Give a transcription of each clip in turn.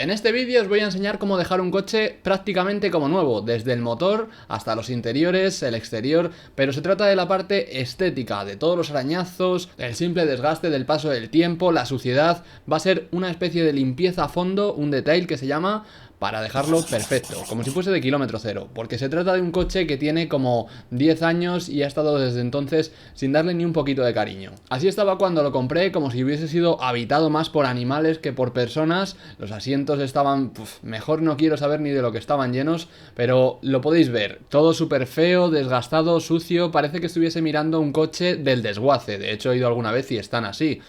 En este vídeo os voy a enseñar cómo dejar un coche prácticamente como nuevo, desde el motor hasta los interiores, el exterior, pero se trata de la parte estética, de todos los arañazos, el simple desgaste del paso del tiempo, la suciedad. Va a ser una especie de limpieza a fondo, un detail que se llama, para dejarlo perfecto, como si fuese de kilómetro cero, porque se trata de un coche que tiene como 10 años y ha estado desde entonces sin darle ni un poquito de cariño. Así estaba cuando lo compré, como si hubiese sido habitado más por animales que por personas. Los asientos estaban, mejor no quiero saber ni de lo que estaban llenos, pero lo podéis ver, todo súper feo, desgastado, sucio, parece que estuviese mirando un coche del desguace. De hecho he ido alguna vez y están así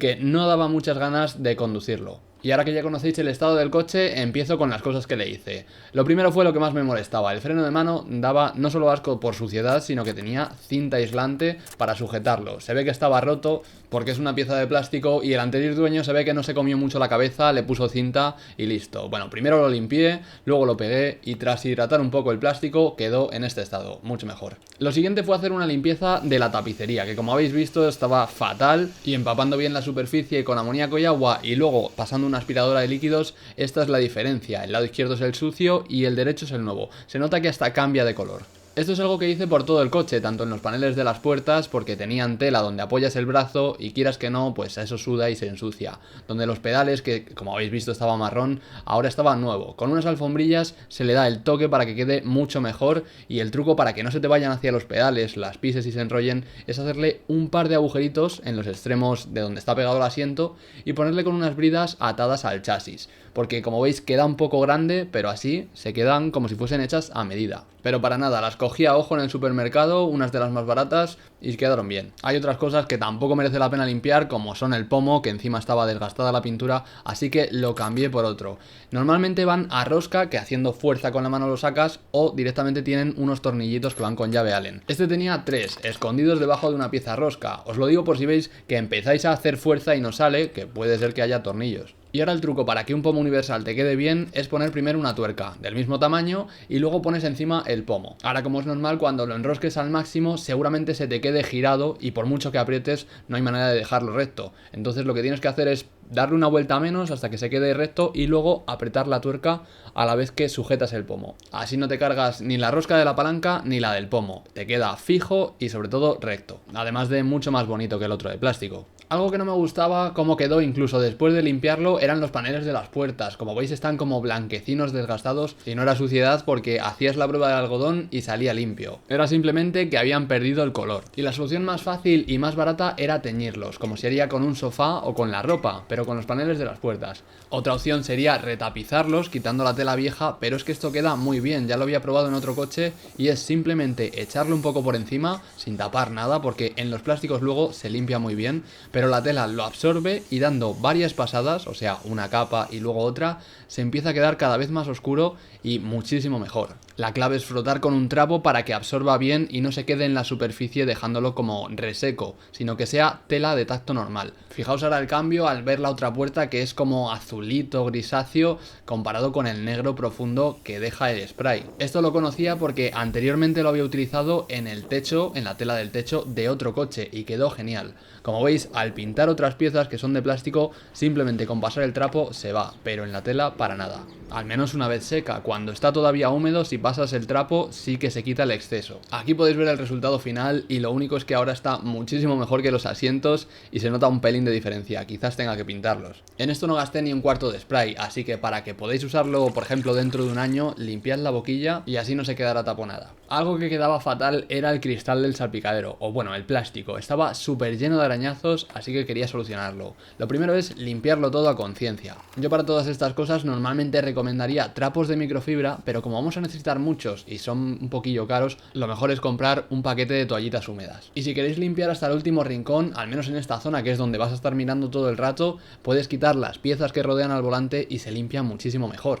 que no daba muchas ganas de conducirlo. Y ahora que ya conocéis el estado del coche, empiezo con las cosas que le hice. Lo primero fue lo que más me molestaba. El freno de mano daba no solo asco por suciedad, sino que tenía cinta aislante para sujetarlo. Se ve que estaba roto porque es una pieza de plástico y el anterior dueño se ve que no se comió mucho la cabeza, le puso cinta y listo. Bueno, primero lo limpié, luego lo pegué y tras hidratar un poco el plástico quedó en este estado, mucho mejor. Lo siguiente fue hacer una limpieza de la tapicería, que como habéis visto estaba fatal, y empapando bien la superficie con amoníaco y agua y luego pasando una aspiradora de líquidos. Esta es la diferencia, el lado izquierdo es el sucio y el derecho es el nuevo. Se nota que hasta cambia de color. Esto es algo que hice por todo el coche, tanto en los paneles de las puertas, porque tenían tela donde apoyas el brazo y quieras que no, pues eso suda y se ensucia. Donde los pedales, que como habéis visto estaba marrón, ahora estaba nuevo. Con unas alfombrillas se le da el toque para que quede mucho mejor, y el truco para que no se te vayan hacia los pedales, las pises y se enrollen, es hacerle un par de agujeritos en los extremos de donde está pegado el asiento y ponerle con unas bridas atadas al chasis. Porque como veis queda un poco grande, pero así se quedan como si fuesen hechas a medida. Pero para nada, las cogí a ojo en el supermercado, unas de las más baratas, y quedaron bien. Hay otras cosas que tampoco merece la pena limpiar, como son el pomo, que encima estaba desgastada la pintura, así que lo cambié por otro. Normalmente van a rosca, que haciendo fuerza con la mano lo sacas, o directamente tienen unos tornillitos que van con llave Allen. Este tenía 3, escondidos debajo de una pieza rosca. Os lo digo por si veis que empezáis a hacer fuerza y no sale, que puede ser que haya tornillos. Y ahora el truco para que un pomo universal te quede bien es poner primero una tuerca del mismo tamaño y luego pones encima el pomo. Ahora, como es normal, cuando lo enrosques al máximo seguramente se te quede girado y por mucho que aprietes no hay manera de dejarlo recto. Entonces lo que tienes que hacer es darle una vuelta menos hasta que se quede recto y luego apretar la tuerca a la vez que sujetas el pomo. Así no te cargas ni la rosca de la palanca ni la del pomo. Te queda fijo y sobre todo recto. Además de mucho más bonito que el otro de plástico. Algo que no me gustaba cómo quedó incluso después de limpiarlo eran los paneles de las puertas. Como veis están como blanquecinos desgastados y no era suciedad porque hacías la prueba del algodón y salía limpio. Era simplemente que habían perdido el color. Y la solución más fácil y más barata era teñirlos, como se haría con un sofá o con la ropa, pero con los paneles de las puertas. Otra opción sería retapizarlos quitando la tela vieja, pero es que esto queda muy bien, ya lo había probado en otro coche y es simplemente echarle un poco por encima sin tapar nada porque en los plásticos luego se limpia muy bien, pero la tela lo absorbe y dando varias pasadas, o sea, una capa y luego otra, se empieza a quedar cada vez más oscuro y muchísimo mejor. La clave es frotar con un trapo para que absorba bien y no se quede en la superficie dejándolo como reseco, sino que sea tela de tacto normal. Fijaos ahora el cambio al ver la otra puerta, que es como azulito, grisáceo, comparado con el negro profundo que deja el spray. Esto lo conocía porque anteriormente lo había utilizado en el techo, en la tela del techo de otro coche y quedó genial. Como veis, al pintar otras piezas que son de plástico, simplemente con pasar el trapo se va, pero en la tela para nada. Al menos una vez seca. Cuando está todavía húmedo, si pasas el trapo sí que se quita el exceso. Aquí podéis ver el resultado final y lo único es que ahora está muchísimo mejor que los asientos y se nota un pelín de diferencia, quizás tenga que pintarlos. En esto no gasté ni un cuarto de spray, así que para que podáis usarlo, por ejemplo, dentro de un año, limpiad la boquilla y así no se quedará taponada. Algo que quedaba fatal era el cristal del salpicadero, o bueno, el plástico. Estaba súper lleno de arañazos, así que quería solucionarlo. Lo primero es limpiarlo todo a conciencia. Yo para todas estas cosas normalmente recomendaría trapos de microfibra, pero como vamos a necesitar muchos y son un poquillo caros, lo mejor es comprar un paquete de toallitas húmedas. Y si queréis limpiar hasta el último rincón, al menos en esta zona que es donde vas a estar mirando todo el rato, puedes quitar las piezas que rodean al volante y se limpia muchísimo mejor.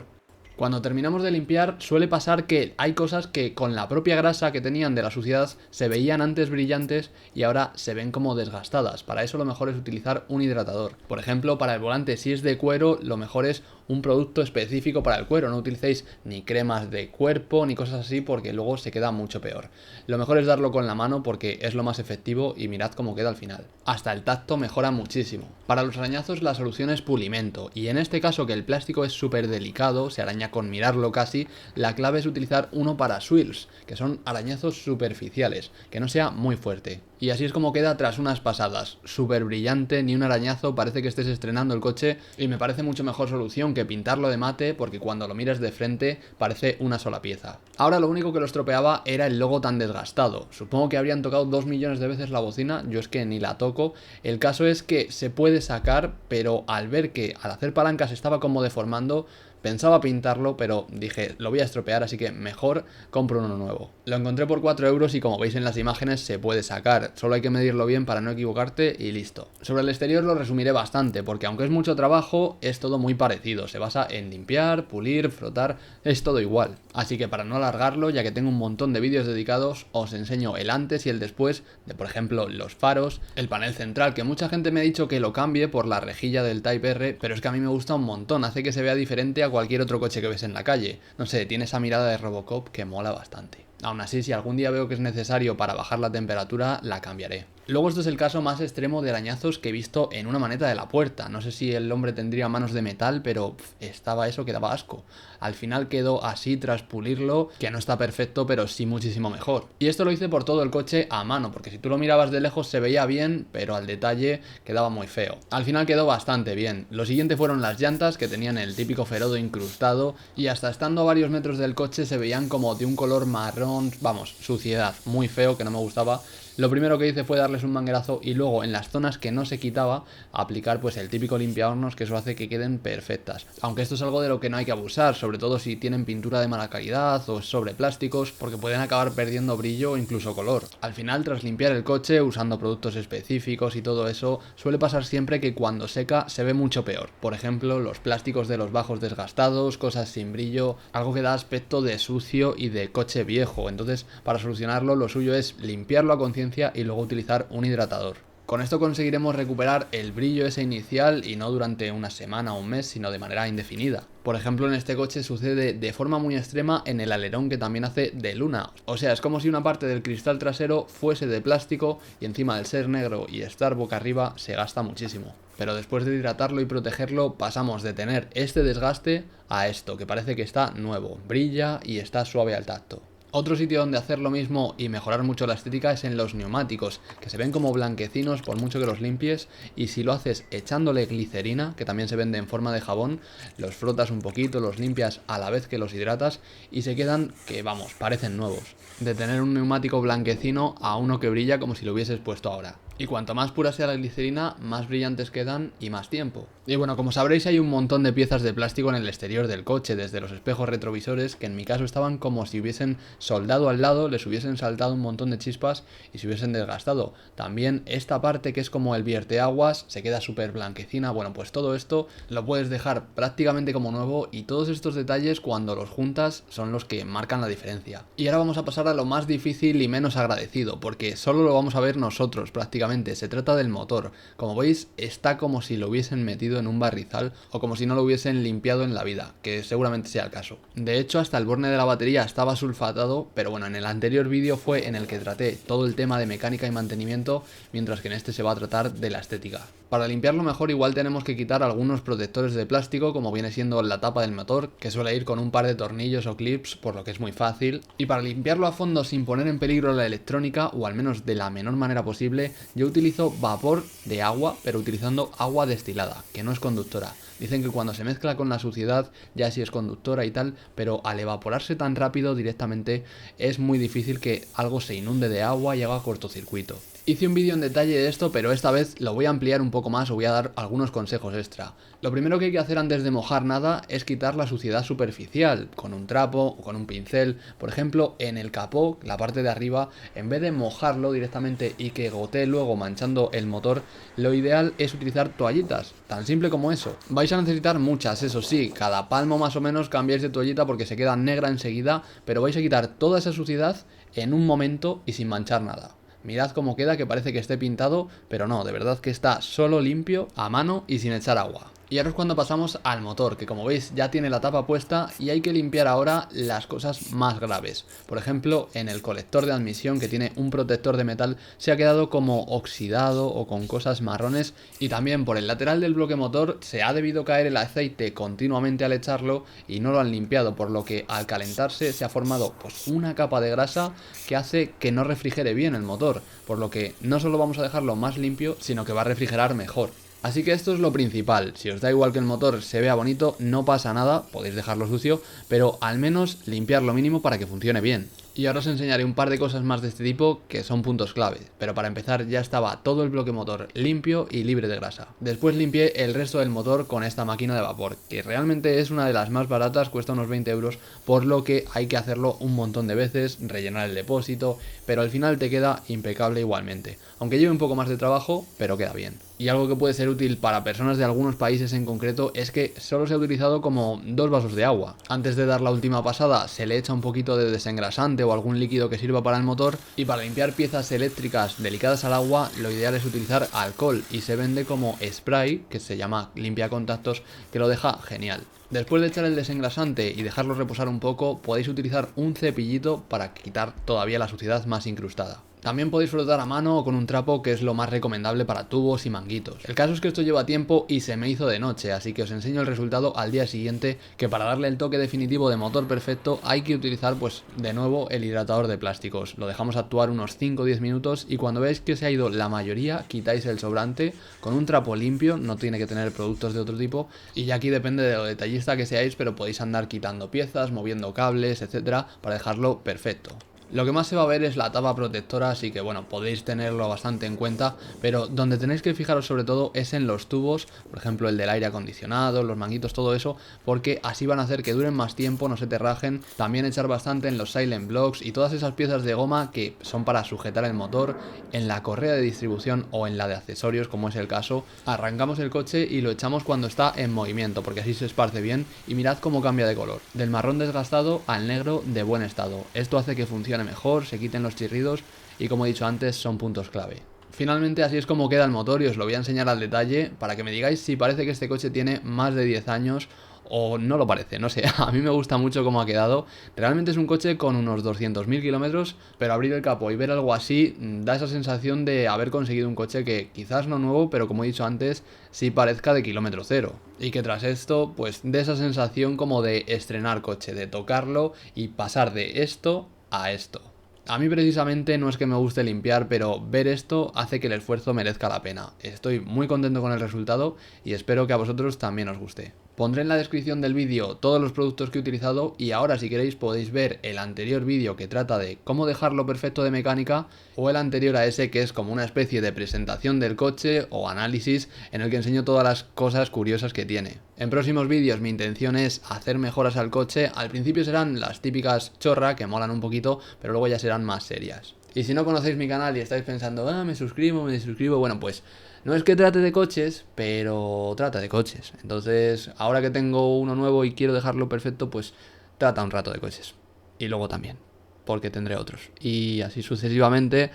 Cuando terminamos de limpiar suele pasar que hay cosas que con la propia grasa que tenían de la suciedad se veían antes brillantes y ahora se ven como desgastadas. Para eso lo mejor es utilizar un hidratador. Por ejemplo, para el volante si es de cuero lo mejor es un producto específico para el cuero, no utilicéis ni cremas de cuerpo ni cosas así porque luego se queda mucho peor. Lo mejor es darlo con la mano porque es lo más efectivo y mirad cómo queda al final. Hasta el tacto mejora muchísimo. Para los arañazos la solución es pulimento y en este caso que el plástico es súper delicado, se araña con mirarlo casi, la clave es utilizar uno para swirls, que son arañazos superficiales, que no sea muy fuerte. Y así es como queda tras unas pasadas, súper brillante, ni un arañazo, parece que estés estrenando el coche y me parece mucho mejor solución que pintarlo de mate porque cuando lo miras de frente parece una sola pieza. Ahora lo único que lo estropeaba era el logo tan desgastado, supongo que habrían tocado 2 millones de veces la bocina, yo es que ni la toco, el caso es que se puede sacar, pero al ver que al hacer palancas estaba como deformando, pensaba pintarlo, pero dije, lo voy a estropear, así que mejor compro uno nuevo. Lo encontré por 4 euros y como veis en las imágenes se puede sacar, solo hay que medirlo bien para no equivocarte y listo. Sobre el exterior lo resumiré bastante, porque aunque es mucho trabajo, es todo muy parecido, se basa en limpiar, pulir, frotar, es todo igual. Así que para no alargarlo, ya que tengo un montón de vídeos dedicados, os enseño el antes y el después de, por ejemplo, los faros, el panel central, que mucha gente me ha dicho que lo cambie por la rejilla del Type R, pero es que a mí me gusta un montón, hace que se vea diferente a cualquier otro coche que ves en la calle. No sé, tiene esa mirada de Robocop que mola bastante. Aún así, si algún día veo que es necesario para bajar la temperatura, la cambiaré. Luego esto es el caso más extremo de arañazos que he visto en una maneta de la puerta. No sé si el hombre tendría manos de metal, pero estaba eso que daba asco. Al final quedó así tras pulirlo, que no está perfecto, pero sí muchísimo mejor. Y esto lo hice por todo el coche a mano, porque si tú lo mirabas de lejos se veía bien, pero al detalle quedaba muy feo. Al final quedó bastante bien. Lo siguiente fueron las llantas, que tenían el típico ferodo incrustado, y hasta estando a varios metros del coche se veían como de un color marrón, vamos, suciedad, muy feo, que no me gustaba. Lo primero que hice fue darles un manguerazo y luego en las zonas que no se quitaba aplicar pues el típico limpiahornos, que eso hace que queden perfectas. Aunque esto es algo de lo que no hay que abusar, sobre todo si tienen pintura de mala calidad o sobre plásticos, porque pueden acabar perdiendo brillo o incluso color. Al final, tras limpiar el coche usando productos específicos y todo eso, suele pasar siempre que cuando seca se ve mucho peor. Por ejemplo, los plásticos de los bajos desgastados, cosas sin brillo, algo que da aspecto de sucio y de coche viejo. Entonces, para solucionarlo, lo suyo es limpiarlo a conciencia y luego utilizar un hidratador. Con esto conseguiremos recuperar el brillo ese inicial y no durante una semana o un mes, sino de manera indefinida. Por ejemplo, en este coche sucede de forma muy extrema en el alerón, que también hace de luna. O sea, es como si una parte del cristal trasero fuese de plástico y encima del ser negro y estar boca arriba se gasta muchísimo. Pero después de hidratarlo y protegerlo pasamos de tener este desgaste a esto, que parece que está nuevo, brilla y está suave al tacto. Otro sitio donde hacer lo mismo y mejorar mucho la estética es en los neumáticos, que se ven como blanquecinos por mucho que los limpies, y si lo haces echándole glicerina, que también se vende en forma de jabón, los frotas un poquito, los limpias a la vez que los hidratas y se quedan que, vamos, parecen nuevos. De tener un neumático blanquecino a uno que brilla como si lo hubieses puesto ahora. Y cuanto más pura sea la glicerina, más brillantes quedan y más tiempo. Y bueno, como sabréis, hay un montón de piezas de plástico en el exterior del coche, desde los espejos retrovisores, que en mi caso estaban como si hubiesen soldado al lado, les hubiesen saltado un montón de chispas y se hubiesen desgastado. También esta parte que es como el vierteaguas, se queda súper blanquecina. Bueno, pues todo esto lo puedes dejar prácticamente como nuevo y todos estos detalles cuando los juntas son los que marcan la diferencia. Y ahora vamos a pasar a lo más difícil y menos agradecido, porque solo lo vamos a ver nosotros prácticamente. Se trata del motor. Como veis, está como si lo hubiesen metido en un barrizal o como si no lo hubiesen limpiado en la vida, que seguramente sea el caso. De hecho, hasta el borne de la batería estaba sulfatado, pero bueno, en el anterior vídeo fue en el que traté todo el tema de mecánica y mantenimiento, mientras que en este se va a tratar de la estética. Para limpiarlo mejor igual tenemos que quitar algunos protectores de plástico, como viene siendo la tapa del motor, que suele ir con un par de tornillos o clips, por lo que es muy fácil. Y para limpiarlo a fondo sin poner en peligro la electrónica, o al menos de la menor manera posible, yo utilizo vapor de agua, pero utilizando agua destilada, que no es conductora. Dicen que cuando se mezcla con la suciedad ya sí es conductora y tal, pero al evaporarse tan rápido directamente es muy difícil que algo se inunde de agua y haga cortocircuito. Hice un vídeo en detalle de esto, pero esta vez lo voy a ampliar un poco más o voy a dar algunos consejos extra. Lo primero que hay que hacer antes de mojar nada es quitar la suciedad superficial, con un trapo o con un pincel. Por ejemplo, en el capó, la parte de arriba, en vez de mojarlo directamente y que gotee luego manchando el motor, lo ideal es utilizar toallitas, tan simple como eso. Vais a necesitar muchas, eso sí, cada palmo más o menos cambiáis de toallita porque se queda negra enseguida, pero vais a quitar toda esa suciedad en un momento y sin manchar nada. Mirad cómo queda, que parece que esté pintado, pero no, de verdad que está solo limpio, a mano y sin echar agua. Y ahora es cuando pasamos al motor, que como veis ya tiene la tapa puesta y hay que limpiar ahora las cosas más graves. Por ejemplo, en el colector de admisión, que tiene un protector de metal, se ha quedado como oxidado o con cosas marrones, y también por el lateral del bloque motor se ha debido caer el aceite continuamente al echarlo y no lo han limpiado, por lo que al calentarse se ha formado pues una capa de grasa que hace que no refrigere bien el motor, por lo que no solo vamos a dejarlo más limpio, sino que va a refrigerar mejor. Así que esto es lo principal. Si os da igual que el motor se vea bonito, no pasa nada, podéis dejarlo sucio, pero al menos limpiar lo mínimo para que funcione bien. Y ahora os enseñaré un par de cosas más de este tipo que son puntos clave, pero para empezar ya estaba todo el bloque motor limpio y libre de grasa. Después limpié el resto del motor con esta máquina de vapor, que realmente es una de las más baratas, cuesta unos 20 euros, por lo que hay que hacerlo un montón de veces, rellenar el depósito, pero al final te queda impecable igualmente, aunque lleve un poco más de trabajo, pero queda bien. Y algo que puede ser útil para personas de algunos países en concreto es que solo se ha utilizado como 2 vasos de agua. Antes de dar la última pasada se le echa un poquito de desengrasante o algún líquido que sirva para el motor, y para limpiar piezas eléctricas delicadas al agua lo ideal es utilizar alcohol, y se vende como spray, que se llama limpia contactos, que lo deja genial. Después de echar el desengrasante y dejarlo reposar un poco, podéis utilizar un cepillito para quitar todavía la suciedad más incrustada. También podéis frotar a mano o con un trapo, que es lo más recomendable para tubos y manguitos. El caso es que esto lleva tiempo y se me hizo de noche, así que os enseño el resultado al día siguiente, que para darle el toque definitivo de motor perfecto hay que utilizar pues de nuevo el hidratador de plásticos. Lo dejamos actuar unos 5 o 10 minutos y cuando veáis que se ha ido la mayoría, quitáis el sobrante con un trapo limpio, no tiene que tener productos de otro tipo, y ya aquí depende de lo detallista que seáis, pero podéis andar quitando piezas, moviendo cables, etcétera, para dejarlo perfecto. Lo que más se va a ver es la tapa protectora, así que bueno, podéis tenerlo bastante en cuenta, pero donde tenéis que fijaros sobre todo es en los tubos, por ejemplo el del aire acondicionado, los manguitos, todo eso, porque así van a hacer que duren más tiempo, no se te rajen. También echar bastante en los silent blocks y todas esas piezas de goma que son para sujetar el motor, en la correa de distribución o en la de accesorios, como es el caso. Arrancamos el coche y lo echamos cuando está en movimiento, porque así se esparce bien, y mirad cómo cambia de color, del marrón desgastado al negro de buen estado. Esto hace que funcione mejor, se quiten los chirridos y, como he dicho antes, son puntos clave. Finalmente así es como queda el motor y os lo voy a enseñar al detalle para que me digáis si parece que este coche tiene más de 10 años o no lo parece, no sé, a mí me gusta mucho cómo ha quedado. Realmente es un coche con unos 200.000 kilómetros, pero abrir el capó y ver algo así da esa sensación de haber conseguido un coche que quizás no nuevo, pero como he dicho antes, sí parezca de kilómetro cero. Y que tras esto, pues de esa sensación como de estrenar coche, de tocarlo y pasar de esto a esto. A mí precisamente no es que me guste limpiar, pero ver esto hace que el esfuerzo merezca la pena. Estoy muy contento con el resultado y espero que a vosotros también os guste. Pondré en la descripción del vídeo todos los productos que he utilizado, y ahora si queréis podéis ver el anterior vídeo que trata de cómo dejarlo perfecto de mecánica, o el anterior a ese que es como una especie de presentación del coche o análisis en el que enseño todas las cosas curiosas que tiene. En próximos vídeos mi intención es hacer mejoras al coche. Al principio serán las típicas chorra que molan un poquito, pero luego ya serán más serias. Y si no conocéis mi canal y estáis pensando, me suscribo, bueno, pues no es que trate de coches, pero trata de coches. Entonces, ahora que tengo uno nuevo y quiero dejarlo perfecto, pues trata un rato de coches. Y luego también, porque tendré otros. Y así sucesivamente,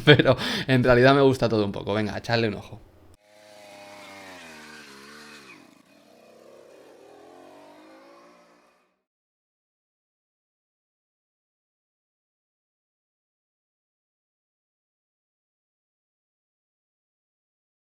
pero en realidad me gusta todo un poco. Venga, echadle un ojo.